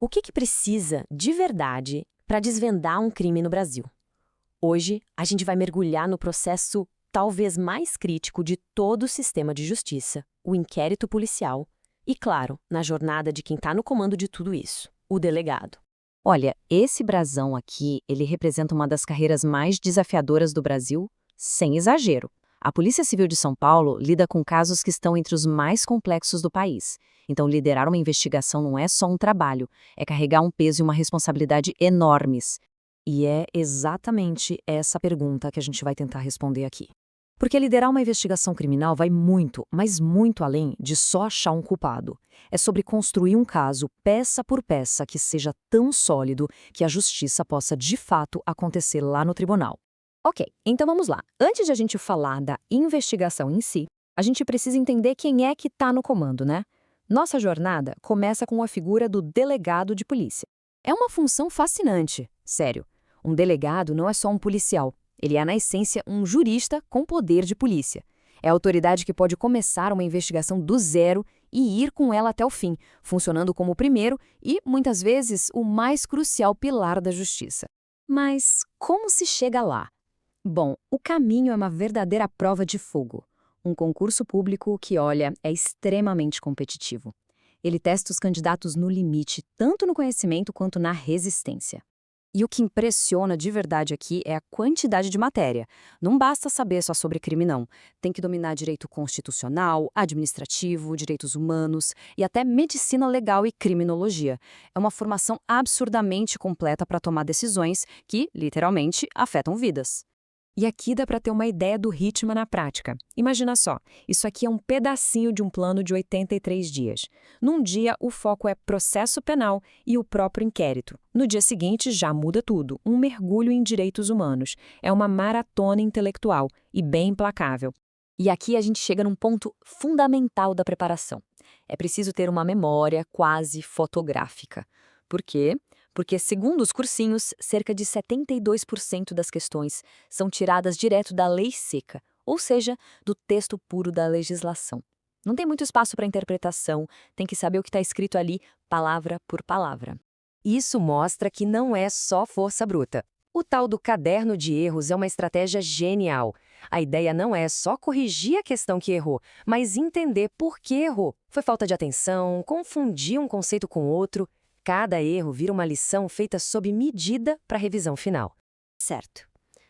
O que precisa, de verdade, para desvendar um crime no Brasil? Hoje, a gente vai mergulhar no processo talvez mais crítico de todo o sistema de justiça, o inquérito policial, e, claro, na jornada de quem está no comando de tudo isso, o delegado. Olha, esse brasão aqui, ele representa uma das carreiras mais desafiadoras do Brasil, sem exagero. A Polícia Civil de São Paulo lida com casos que estão entre os mais complexos do país. Então, liderar uma investigação não é só um trabalho, é carregar um peso e uma responsabilidade enormes. E é exatamente essa pergunta que a gente vai tentar responder aqui. Porque liderar uma investigação criminal vai muito, mas muito além de só achar um culpado. É sobre construir um caso, peça por peça, que seja tão sólido que a justiça possa de fato acontecer lá no tribunal. Ok, então vamos lá. Antes de a gente falar da investigação em si, a gente precisa entender quem é que está no comando, né? Nossa jornada começa com a figura do delegado de polícia. É uma função fascinante, sério. Um delegado não é só um policial. Ele é, na essência, um jurista com poder de polícia. É a autoridade que pode começar uma investigação do zero e ir com ela até o fim, funcionando como o primeiro e, muitas vezes, o mais crucial pilar da justiça. Mas como se chega lá? Bom, o caminho é uma verdadeira prova de fogo. Um concurso público que, olha, é extremamente competitivo. Ele testa os candidatos no limite, tanto no conhecimento quanto na resistência. E o que impressiona de verdade aqui é a quantidade de matéria. Não basta saber só sobre crime, não. Tem que dominar direito constitucional, administrativo, direitos humanos e até medicina legal e criminologia. É uma formação absurdamente completa para tomar decisões que, literalmente, afetam vidas. E aqui dá para ter uma ideia do ritmo na prática. Imagina só, isso aqui é um pedacinho de um plano de 83 dias. Num dia, o foco é processo penal e o próprio inquérito. No dia seguinte, já muda tudo, um mergulho em direitos humanos. É uma maratona intelectual e bem implacável. E aqui a gente chega num ponto fundamental da preparação. É preciso ter uma memória quase fotográfica. Por quê? Porque, segundo os cursinhos, cerca de 72% das questões são tiradas direto da lei seca, ou seja, do texto puro da legislação. Não tem muito espaço para interpretação, tem que saber o que está escrito ali, palavra por palavra. Isso mostra que não é só força bruta. O tal do caderno de erros é uma estratégia genial. A ideia não é só corrigir a questão que errou, mas entender por que errou. Foi falta de atenção, confundir um conceito com outro. Cada erro vira uma lição feita sob medida para a revisão final. Certo.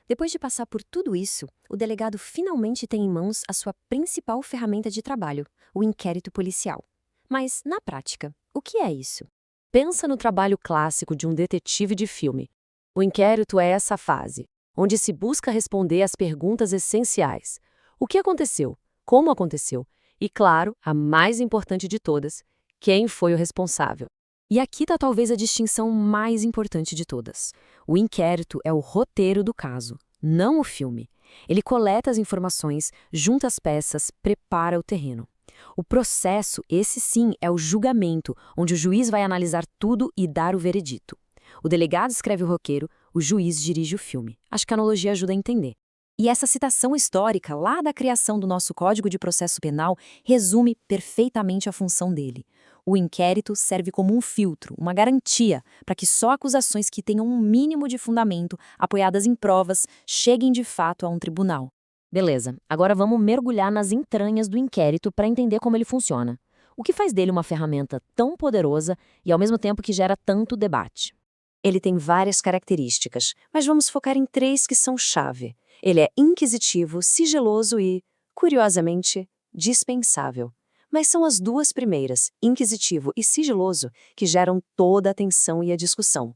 Depois de passar por tudo isso, o delegado finalmente tem em mãos a sua principal ferramenta de trabalho, o inquérito policial. Mas, na prática, o que é isso? Pensa no trabalho clássico de um detetive de filme. O inquérito é essa fase, onde se busca responder às perguntas essenciais. O que aconteceu? Como aconteceu? E, claro, a mais importante de todas, quem foi o responsável? E aqui está talvez a distinção mais importante de todas. O inquérito é o roteiro do caso, não o filme. Ele coleta as informações, junta as peças, prepara o terreno. O processo, esse sim, é o julgamento, onde o juiz vai analisar tudo e dar o veredito. O delegado escreve o roteiro, o juiz dirige o filme. Acho que a analogia ajuda a entender. E essa citação histórica, lá da criação do nosso Código de Processo Penal, resume perfeitamente a função dele. O inquérito serve como um filtro, uma garantia, para que só acusações que tenham um mínimo de fundamento, apoiadas em provas, cheguem de fato a um tribunal. Beleza, agora vamos mergulhar nas entranhas do inquérito para entender como ele funciona. O que faz dele uma ferramenta tão poderosa e ao mesmo tempo que gera tanto debate? Ele tem várias características, mas vamos focar em 3 que são chave. Ele é inquisitivo, sigiloso e, curiosamente, dispensável. Mas são as 2 primeiras, inquisitivo e sigiloso, que geram toda a atenção e a discussão.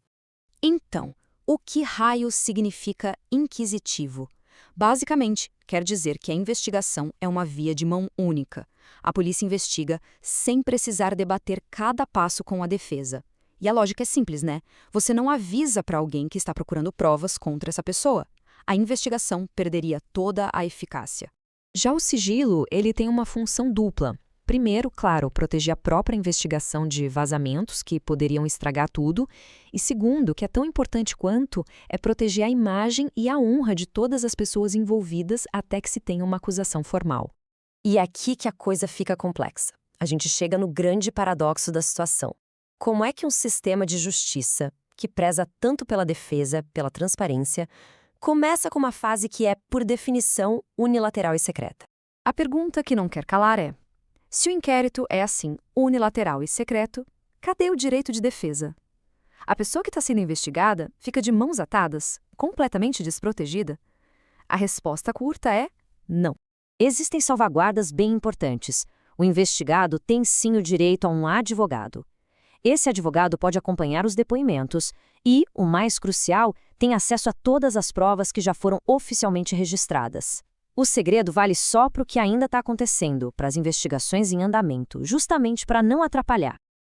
Então, o que raios significa inquisitivo? Basicamente, quer dizer que a investigação é uma via de mão única. A polícia investiga sem precisar debater cada passo com a defesa. E a lógica é simples, né? Você não avisa para alguém que está procurando provas contra essa pessoa. A investigação perderia toda a eficácia. Já o sigilo, ele tem uma função dupla. Primeiro, claro, proteger a própria investigação de vazamentos que poderiam estragar tudo. E segundo, que é tão importante quanto, é proteger a imagem e a honra de todas as pessoas envolvidas até que se tenha uma acusação formal. E é aqui que a coisa fica complexa. A gente chega no grande paradoxo da situação. Como é que um sistema de justiça, que preza tanto pela defesa, pela transparência, começa com uma fase que é, por definição, unilateral e secreta? A pergunta que não quer calar é: se o inquérito é assim, unilateral e secreto, cadê o direito de defesa? A pessoa que está sendo investigada fica de mãos atadas, completamente desprotegida? A resposta curta é não. Existem salvaguardas bem importantes. O investigado tem sim o direito a um advogado. Esse advogado pode acompanhar os depoimentos e, o mais crucial, tem acesso a todas as provas que já foram oficialmente registradas. O segredo vale só para o que ainda está acontecendo, para as investigações em andamento, justamente para não atrapalhar.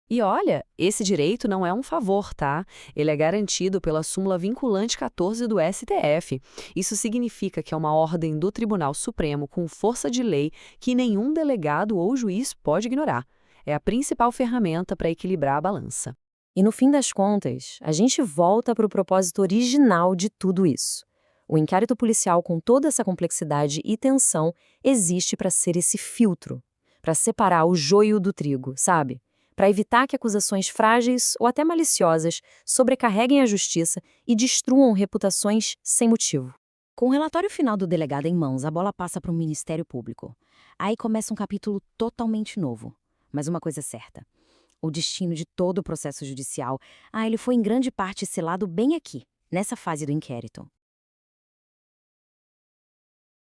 E olha, esse direito não é um favor, tá? Ele é garantido pela súmula vinculante 14 do STF. Isso significa que é uma ordem do Tribunal Supremo com força de lei que nenhum delegado ou juiz pode ignorar. É a principal ferramenta para equilibrar a balança. E no fim das contas, a gente volta para o propósito original de tudo isso. O inquérito policial, com toda essa complexidade e tensão, existe para ser esse filtro, para separar o joio do trigo, sabe? Para evitar que acusações frágeis ou até maliciosas sobrecarreguem a justiça e destruam reputações sem motivo. Com o relatório final do delegado em mãos, a bola passa para o Ministério Público. Aí começa um capítulo totalmente novo. Mas uma coisa é certa: o destino de todo o processo judicial, ele foi em grande parte selado bem aqui, nessa fase do inquérito.